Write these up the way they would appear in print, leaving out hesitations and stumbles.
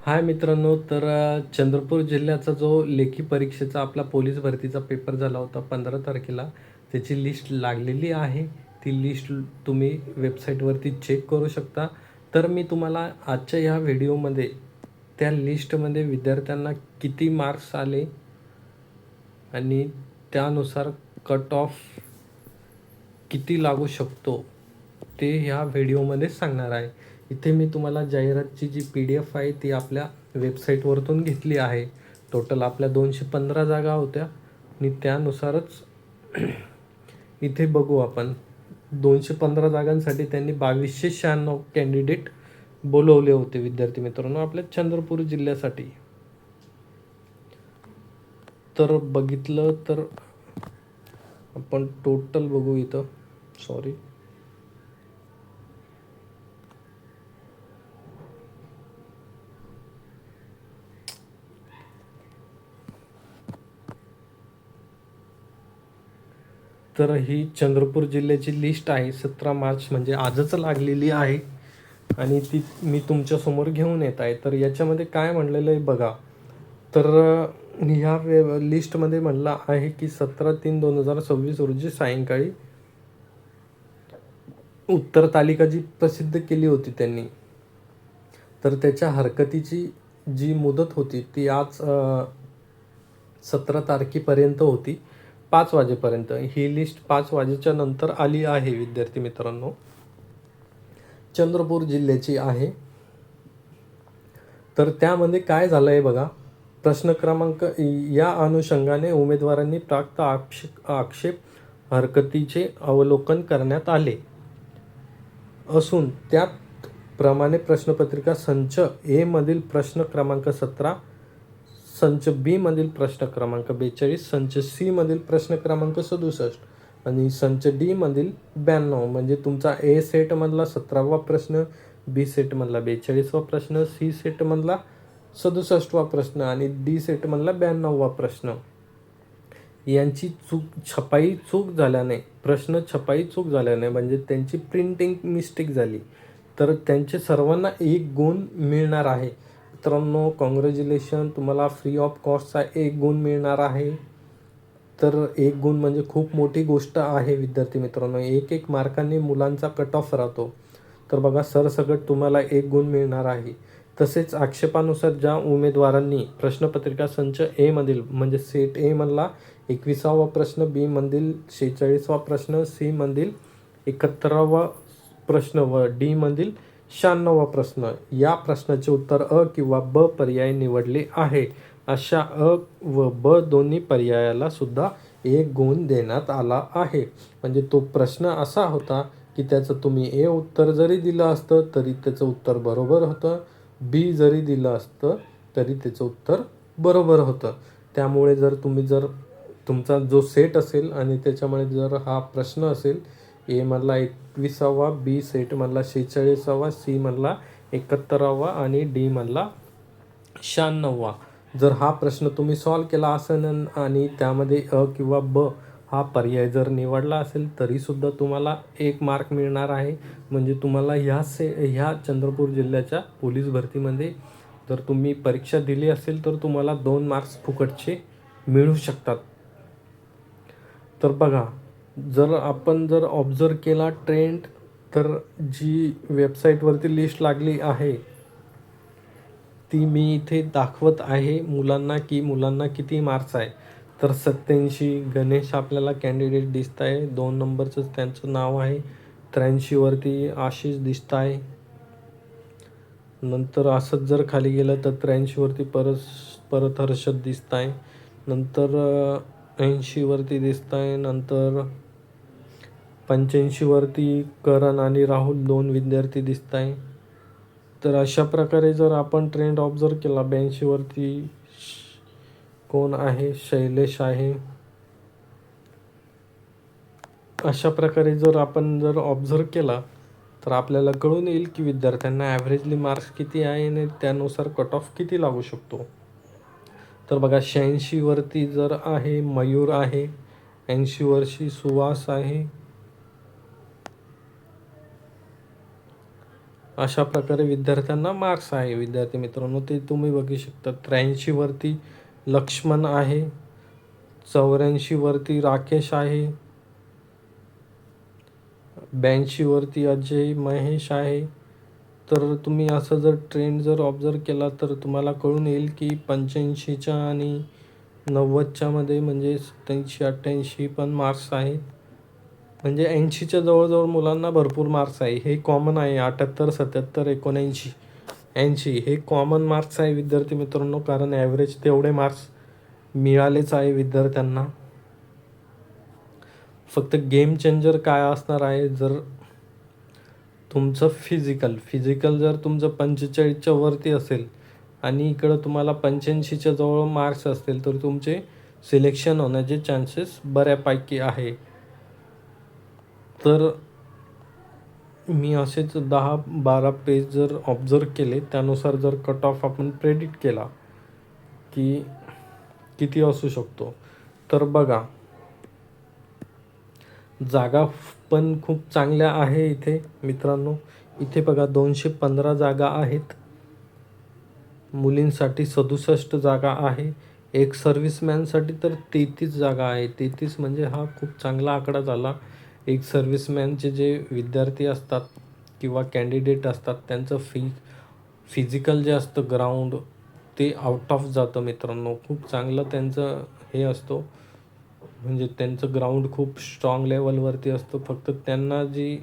हाय मित्रांनो, तर चंद्रपूर जिल्ह्याचा जो लेखी परीक्षेचा आपला पोलीस भरतीचा पेपर झाला होता 15 तारखेला, त्याची लिस्ट लागलेली आहे. ती लिस्ट तुम्ही वेबसाईटवरती चेक करू शकता. तर मी तुम्हाला आजच्या ह्या व्हिडिओमध्ये त्या लिस्टमध्ये विद्यार्थ्यांना किती मार्क्स आले आणि त्यानुसार कट ऑफ किती लागू शकतो ते ह्या व्हिडिओमध्ये सांगणार आहे. इथे मी तुम्हाला जाहिरातची जी PDF आहे ती आपल्या वेबसाईटवरतून घेतली आहे. टोटल आपल्या 215 जागा होत्या आणि त्यानुसारच इथे बघू आपण 215 जागांसाठी त्यांनी 2296 कॅन्डिडेट बोलवले होते विद्यार्थी मित्रांनो आपल्या चंद्रपूर जिल्ह्यासाठी. तर बघितलं तर आपण टोटल बघू इथं. सॉरी, तर ही चंद्रपूर जिल्ह्याची लिस्ट आहे. 17 मार्च म्हणजे आजच लागलेली आहे आणि ती मी तुमच्यासमोर घेऊन येत आहे. तर याच्यामध्ये काय म्हणलेलं आहे बघा. तर ह्या लिस्टमध्ये म्हणलं आहे की 17/3/2026 रोजी सायंकाळी उत्तर तालिका जी प्रसिद्ध केली होती त्यांनी, तर त्याच्या हरकतीची जी मुदत होती ती आज 17 तारखेपर्यंत होती, 5 वाजेपर्यंत. ही लिस्ट 5 वाजेच्या नंतर आली आहे विद्यार्थी मित्रांनो. चंद्रपूर जिल्ह्याची आहे. तर त्यामध्ये काय झालं आहे बघा. प्रश्न क्रमांक या अनुषंगाने उमेदवारांनी प्राप्त आक्षेप हरकतीचे अवलोकन करण्यात आले असून त्यात प्रमाणे प्रश्नपत्रिका संच ए मधील प्रश्न क्रमांक 17, संच बी मधील प्रश्न क्रमांक 42, संच सी मधील प्रश्न क्रमांक 67 आणि संच डी मधील 92 म्हणजे तुमचा ए सेट मधला 17वा प्रश्न, बी सेट मधला 42वा प्रश्न, सी सेट मधला 67वा प्रश्न आणि डी सेट मधला 92वा प्रश्न यांची छपाई चूक झाल्याने, प्रश्न छपाई चूक झाल्याने म्हणजे त्यांची प्रिंटिंग मिस्टेक झाली तर त्यांचे सर्वांना 1 गुण मिळणार आहे. मित्रांनो, कॉंग्रॅच्युलेशन, तुम्हाला फ्री ऑफ कॉस्टचा 1 गुण मिळणार आहे. तर 1 गुण म्हणजे खूप मोठी गोष्ट आहे विद्यार्थी मित्रांनो. 1 मार्कांनी मुलांचा कट ऑफ राहतो. तर बघा, सरसकट तुम्हाला 1 गुण मिळणार आहे. तसेच आक्षेपानुसार ज्या उमेदवारांनी प्रश्नपत्रिका संच ए मधील म्हणजे सेट ए मधला 21वा प्रश्न, बी मधील 46वा प्रश्न, सी मधील 71वा प्रश्न व डी मधील 96वा प्रश्न या प्रश्नाचे उत्तर अ किंवा ब पर्याय निवडले आहे, अशा अ व ब दोन्ही पर्यायाला सुद्धा 1 गुण देण्यात आला आहे. म्हणजे तो प्रश्न असा होता की त्याचं तुम्ही ए उत्तर जरी दिलं असतं तरी त्याचं उत्तर बरोबर होतं, बी जरी दिलं असतं तरी त्याचं उत्तर बरोबर होतं. त्यामुळे जर तुमचा जो सेट असेल आणि त्याच्यामुळे जर हा प्रश्न असेल ए मधला 21वा, बी सेट मधला 46वा, सी मधला 71वा आणि डी मधला 96वा, जर हा प्रश्न तुम्ही सॉल्व केला असेल आणि त्यामध्ये अ किंवा ब हा पर्याय जर निवडला असेल तरीसुद्धा तुम्हाला 1 मार्क मिळणार आहे. म्हणजे तुम्हाला ह्या चंद्रपूर जिल्ह्याच्या पोलीस भरतीमध्ये जर तुम्ही परीक्षा दिली असेल तर तुम्हाला 2 मार्क्स फुकटचे मिळू शकतात. तर बघा, जर आपण ऑब्झर्व केला ट्रेंड, तर जी वेबसाईटवरती लिस्ट लागली आहे ती मी इथे दाखवत आहे मुलांना किती मार्क्स आहे. तर 87 गणेश आपल्याला कॅन्डिडेट दिसत आहे, 2 नंबरचं त्यांचं नाव आहे. 83वरती आशिष दिसत आहे. नंतर असंच जर खाली गेलं तर 83वरती परत हर्षद दिसत आहे. नंतर 80वरती दिसत आहे. नंतर 85वरती करण आणि राहुल 2 विद्यार्थी दिसत आहे. तर अशा प्रकारे जर आपण ट्रेंड ऑब्झर्व केला, 82वरती कोण आहे, शैलेश आहे. अशा प्रकारे जर आपण ऑब्झर्व केला तर आपल्याला कळून येईल की विद्यार्थ्यांना ॲव्हरेजली मार्क्स किती आहे आणि त्यानुसार कट ऑफ किती लागू शकतो. तर बघा, 86वरती जर आहे मयूर आहे, 80वरची सुहास आहे, अशा प्रकारे विद्यार्थ्यांना मार्क्स आहे. विद्यार्थी मित्रांनो, ते तुम्ही बघू शकता. 83 वरती लक्ष्मण आहे, 84 वरती राकेश आहे, 82 वरती अजय महेश आहे. तर तुम्ही असं जर ट्रेंड जर ऑब्झर्व केला तर तुम्हाला कळून येईल की 85च्या आणि 90च्या मध्ये म्हणजे 87-88 पण मार्क्स आहेत. म्हणजे 80च्या जवळजवळ मुलांना भरपूर मार्क्स आहे. हे कॉमन आहे. 78, 77, 79, 80 हे कॉमन मार्क्स आहे विद्यार्थी मित्रांनो, कारण ॲव्हरेज तेवढे मार्क्स मिळालेच आहे विद्यार्थ्यांना. फक्त गेम चेंजर काय असणार आहे, जर तुमचं फिजिकल जर तुमचं 45च्या वरती असेल आणि इकडं तुम्हाला 85च्या जवळ मार्क्स असतील तर तुमचे सिलेक्शन होण्याचे चान्सेस बऱ्यापैकी आहे. तर मी असेच 10-12 पेज जर ऑब्झर्व केले, त्यानुसार जर कट ऑफ आपण प्रेडिक्ट केला की किती असू शकतो, तर बघा जागा पण खूप चांगल्या आहे इथे मित्रांनो. इथे बघा 215 जागा आहेत, मुलींसाठी 67 जागा आहे, एक सर्व्हिसमॅनसाठी तर 33 जागा आहे. 33 म्हणजे हा खूप चांगला आकडा झाला. एक सर्व्हिसमॅनचे जे विद्यार्थी असतात किंवा कॅन्डिडेट असतात त्यांचं फिजिकल जे असतं ग्राउंड ते आउट ऑफ जातं मित्रांनो. खूप चांगलं त्यांचं हे असतो, म्हणजे त्यांचं ग्राउंड खूप स्ट्रॉंग लेवलवरती असतं. फक्त त्यांना जी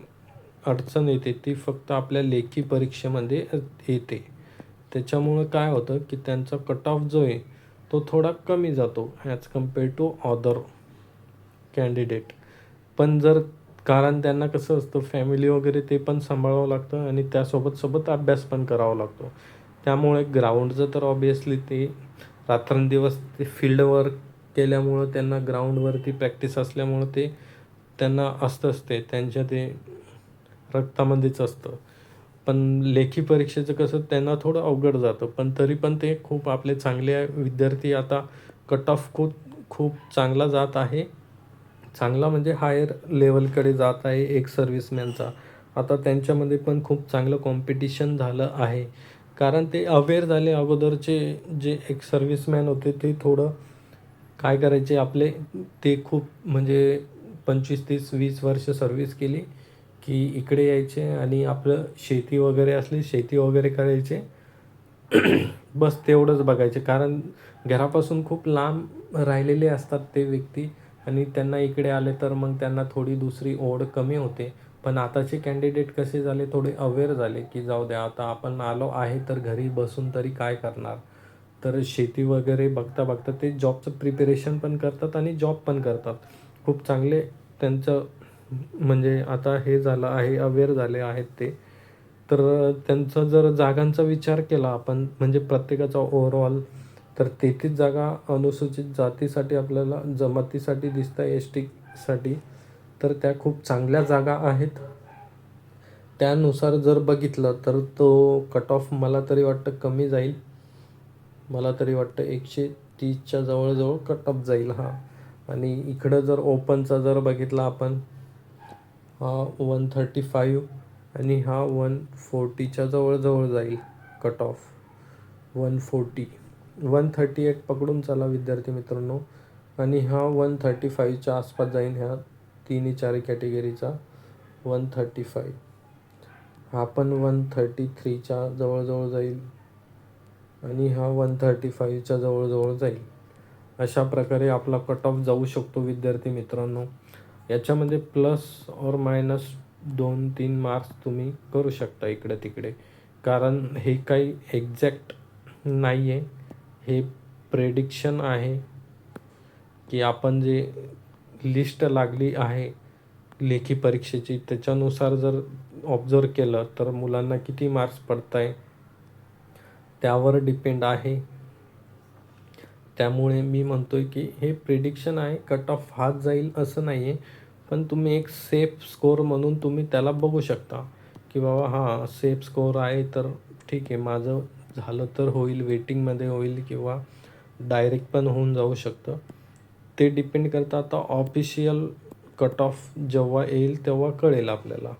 अडचण येते ती फक्त आपल्या लेखी परीक्षेमध्ये येते. त्याच्यामुळं काय होतं की त्यांचा कट ऑफ जो आहे तो थोडा कमी जातो as compare to other candidate. पण जर कारण त्यांना कसं असतं फॅमिली वगैरे ते पण सांभाळावं लागतं आणि त्यासोबत अभ्यास पण करावा लागतो. त्यामुळे ग्राउंडचं तर ऑबियसली ते रात्रंदिवस ते फील्ड वर्क केल्यामुळं त्यांना ग्राउंडवरती प्रॅक्टिस असल्यामुळं ते त्यांना असतंच, ते त्यांच्या ते रक्तामध्येच असतं. पण लेखी परीक्षेचं कसं त्यांना थोडं अवघड जातं, पण तरी पण ते खूप आपले चांगले विद्यार्थी आता कट ऑफ खूप चांगला जात आहे. चांगला म्हणजे हायर लेवलकडे जात आहे एक सर्व्हिसमॅनचा. आता त्यांच्यामध्ये पण खूप चांगलं कॉम्पिटिशन झालं आहे, कारण ते अवेअर झाले. अगोदरचे जे एक सर्व्हिसमॅन होते ते थोडं काय करायचे आपले, ते खूप म्हणजे 25, 30, 20 वर्ष सर्व्हिस केली की इकडे यायचे आणि आपलं शेती वगैरे असली शेती वगैरे करायचे. बस तेवढंच बघायचे, कारण घरापासून खूप लांब राहिलेले असतात ते व्यक्ती आणि त्यांना इकडे आले तर मग त्यांना थोडी दुसरी ओढ कमी होते. पण आताचे कॅन्डिडेट कसे झाले, थोडे अवेअर झाले की जाऊ द्या आता आपण आलो आहे तर घरी बसून तरी काय करणार. तर शेती वगैरे बघता बघता ते जॉबचं प्रिपरेशन पण करतात आणि जॉब पण करतात. खूप चांगले त्यांचं म्हणजे आता हे झालं आहे, अवेअर झाले आहेत ते. तर त्यांचा जर जागांचा विचार केला आपण म्हणजे प्रत्येकाचा ओव्हरऑल, तर 33 जागा अनुसूचित जातीसाठी आपल्याला जमातीसाठी दिसत आहे, एस टीसाठी. तर त्या खूप चांगल्या जागा आहेत. त्यानुसार जर बघितलं तर तो कट ऑफ मला तरी वाटतं कमी जाईल. मला तरी वाटतं 130च्या जवळजवळ कट ऑफ जाईल हा. आणि इकडं जर ओपनचा जर बघितला आपण, हा 135 आणि हा 140च्या जवळजवळ जाईल कट ऑफ. 140, 138 पकडून चला विद्यार्थी मित्रांनो. आणि हा 135च्या आसपास जाईल ह्या तिन्ही चारी कॅटेगरीचा. 135 हा पण 133च्या जवळजवळ जाईल आणि हा 135च्या जवळजवळ जाईल. अशा प्रकारे आपला कट ऑफ जाऊ शकतो विद्यार्थी मित्रांनो. याच्यामध्ये प्लस और मायनस 2-3 मार्क्स तुम्ही करू शकता इकडे तिकडे, कारण हे काही एक्झॅक्ट नाही आहे, हे प्रेडिक्शन आहे की आपण जे लिस्ट लागली आहे लेखी परीक्षेची त्याच्यानुसार जर ऑब्झर्व केलं तर मुलांना किती मार्क्स पडत आहे त्यावर डिपेंड आहे. त्यामुळे मी म्हणतोय की हे प्रेडिक्शन आहे, कट ऑफ हाच जाईल असं नाही आहे. पण तुम्ही एक सेफ स्कोअर म्हणून तुम्ही त्याला बघू शकता की बाबा हां सेफ स्कोअर आहे तर ठीक आहे, माझं झालं तर होईल, वेटिंगमध्ये होईल किंवा डायरेक्ट पण होऊन जाऊ शकतं. ते डिपेंड करतं. आता ऑफिशियल कट ऑफ जेव्हा येईल तेव्हा कळेल आपल्याला.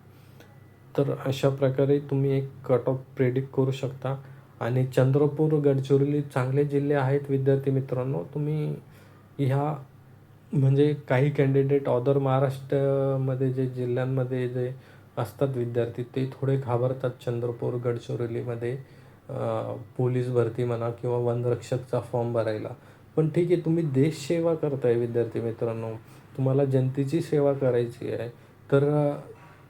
तर अशा प्रकारे तुम्ही एक कट ऑफ प्रेडिक्ट करू शकता. आणि चंद्रपूर, गडचिरोली चांगले जिल्हे आहेत विद्यार्थी मित्रांनो. तुम्ही ह्या म्हणजे काही कॅन्डिडेट अदर महाराष्ट्रामध्ये जे जिल्ह्यांमध्ये जे असतात विद्यार्थी, ते थोडे घाबरतात चंद्रपूर, गडचिरोलीमध्ये पोलीस भरती म्हणा किंवा वनरक्षकचा फॉर्म भरायला. पण ठीक आहे, तुम्ही देशसेवा करताय विद्यार्थी मित्रांनो, तुम्हाला जनतेची सेवा करायची आहे. तर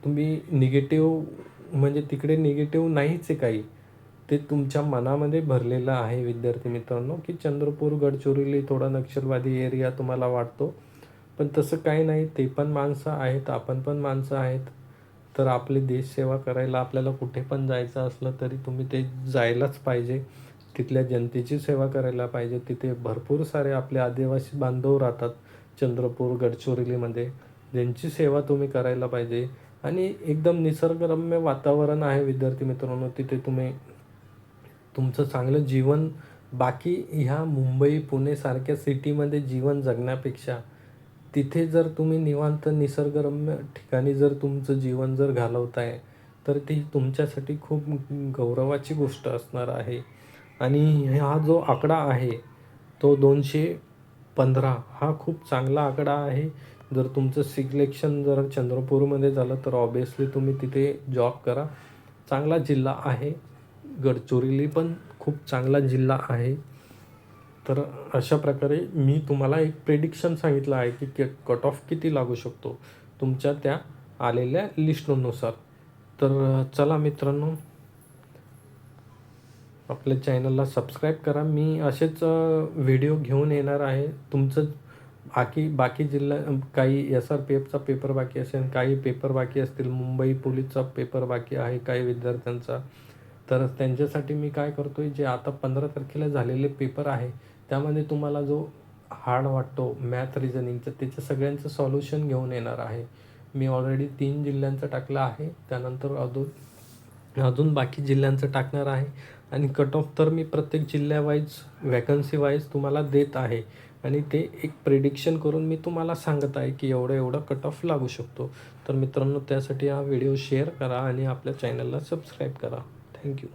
तुम्ही निगेटिव्ह म्हणजे तिकडे निगेटिव्ह नाहीच आहे काही. ते तुमच्या मनामध्ये भरलेलं आहे विद्यार्थी मित्रांनो, की चंद्रपूर, गडचिरोली थोडा नक्षलवादी एरिया तुम्हाला वाटतो. पण तसं काही नाही, ते पण माणसं आहेत, आपण पण माणसं आहेत. तर आपली देशसेवा करायला आपल्याला कुठे पण जायचं असलं तरी तुम्ही ते जायलाच पाहिजे. तिथल्या जनतेची सेवा करायला पाहिजे. तिथे भरपूर सारे आपले आदिवासी बांधव राहतात चंद्रपूर, गडचिरोलीमध्ये, ज्यांची सेवा तुम्ही करायला पाहिजे. आणि एकदम निसर्गरम्य वातावरण आहे विद्यार्थी मित्रांनो. तिथे तुम्ही तुमचं चांगलं जीवन बाकी ह्या मुंबई, पुणेसारख्या सिटीमध्ये जीवन जगण्यापेक्षा तिथे जर तुम्ही निवांत निसर्गरम्य ठिकाणी जर तुमचं जीवन जर घालवताय, तर ती तुमच्यासाठी खूप गौरवाची गोष्ट असणार आहे. आणि हा जो आकडा आहे तो 215 हा खूप चांगला आकडा आहे. जर तुमचं सिलेक्शन जर चंद्रपूरमध्ये झालं तर ऑब्वियसली तुम्ही तिथे जॉब करा. चांगला जिल्हा आहे. गडचिरोली पण खूप चांगला जिल्हा आहे. तर अशा प्रकारे मी तुम्हाला एक प्रेडिक्शन सांगितलं आहे की कट ऑफ किती लागू शकतो तुमच्या त्या आलेल्या लिस्टनुसार. तर चला मित्रांनो, आपल्या चॅनलला सबस्क्राईब करा. मी असेच व्हिडिओ घेऊन येणार आहे. तुमचं बाकी जिल्हा काही SRPFचा पेपर बाकी असेल, काही पेपर बाकी असतील, मुंबई पोलीसचा पेपर बाकी आहे काही विद्यार्थ्यांचा. तर त्यांच्यासाठी मी काय करतो आहे, जे आता 15 तारखेला झालेले पेपर आहे त्यामध्ये तुम्हाला जो हार्ड वाटतो मॅथ रिझनिंगचं, त्याचं सगळ्यांचं सॉल्युशन घेऊन येणार आहे. मी ऑलरेडी 3 जिल्ह्यांचं टाकलं आहे. त्यानंतर अजून बाकी जिल्ह्यांचं टाकणार आहे. आणि कट ऑफ तर मी प्रत्येक जिल्ह्यावाईज वॅकन्सी वाईज तुम्हाला देत आहे. आणि ते एक प्रेडिक्शन करून मी तुम्हाला सांगत आहे की एवढं कट ऑफ लागू शकतो. तर मित्रांनो, त्यासाठी हा व्हिडिओ शेअर करा आणि आपल्या चॅनलला सबस्क्राईब करा. थँक्यू.